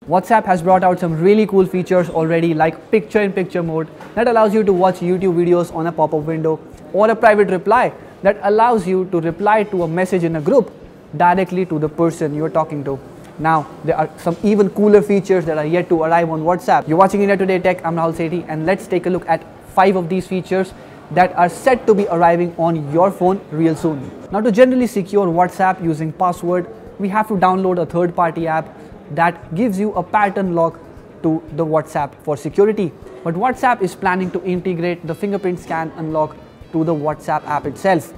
WhatsApp has brought out some really cool features already, like picture-in-picture mode that allows you to watch YouTube videos on a pop-up window, or a private reply that allows you to reply to a message in a group directly to the person you are talking to. Now, there are some even cooler features that are yet to arrive on WhatsApp. You're watching India Today Tech, I'm Rahul Sethi, and let's take a look at 5 of these features that are set to be arriving on your phone real soon. Now, to generally secure WhatsApp using password, we have to download a third-party app that gives you a pattern lock to the WhatsApp for security. But WhatsApp is planning to integrate the fingerprint scan unlock to the WhatsApp app itself.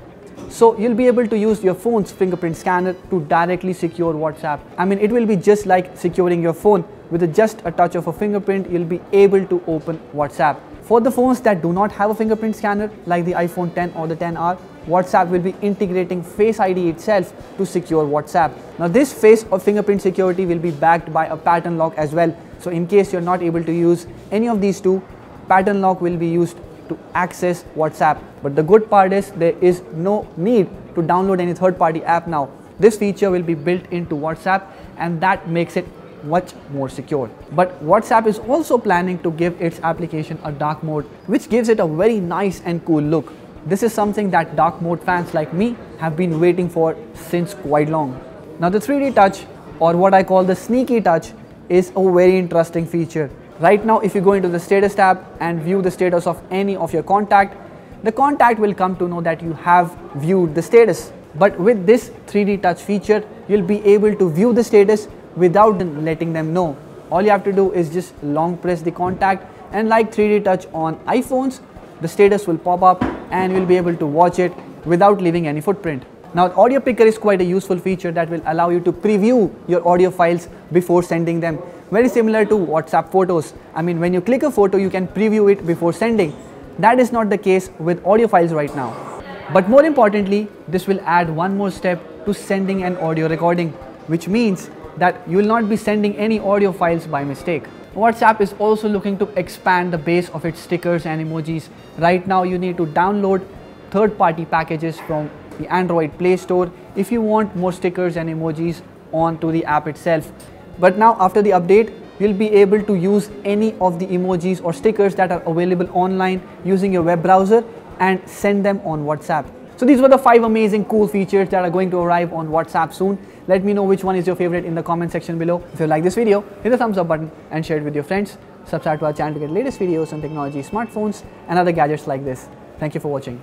So you'll be able to use your phone's fingerprint scanner to directly secure WhatsApp. I mean, it will be just like securing your phone. With just a touch of a fingerprint, you'll be able to open WhatsApp. For the phones that do not have a fingerprint scanner, like the iPhone 10 or the 10R, WhatsApp will be integrating Face ID itself to secure WhatsApp. Now, this face of fingerprint security will be backed by a pattern lock as well. So in case you're not able to use any of these two, pattern lock will be used to access WhatsApp. But the good part is there is no need to download any third-party app now. This feature will be built into WhatsApp, and that makes it much more secure. But WhatsApp is also planning to give its application a dark mode, which gives it a very nice and cool look. This is something that dark mode fans like me have been waiting for since quite long. Now, the 3D touch, or what I call the sneaky touch, is a very interesting feature. Right now, if you go into the status tab and view the status of any of your contact, the contact will come to know that you have viewed the status. But with this 3D touch feature, you'll be able to view the status without letting them know. All you have to do is just long press the contact, and like 3D touch on iPhones, the status will pop up and you'll be able to watch it without leaving any footprint. Now, Audio Picker is quite a useful feature that will allow you to preview your audio files before sending them. Very similar to WhatsApp photos. I mean, when you click a photo, you can preview it before sending. That is not the case with audio files right now. But more importantly, this will add one more step to sending an audio recording, which means that you will not be sending any audio files by mistake. WhatsApp is also looking to expand the base of its stickers and emojis. Right now, you need to download third-party packages from the Android Play Store if you want more stickers and emojis onto the app itself. But now, after the update, you'll be able to use any of the emojis or stickers that are available online using your web browser and send them on WhatsApp. So these were the 5 amazing cool features that are going to arrive on WhatsApp soon. Let me know which one is your favorite in the comment section below. If you like this video, hit the thumbs up button and share it with your friends. Subscribe to our channel to get latest videos on technology, smartphones and other gadgets like this. Thank you for watching.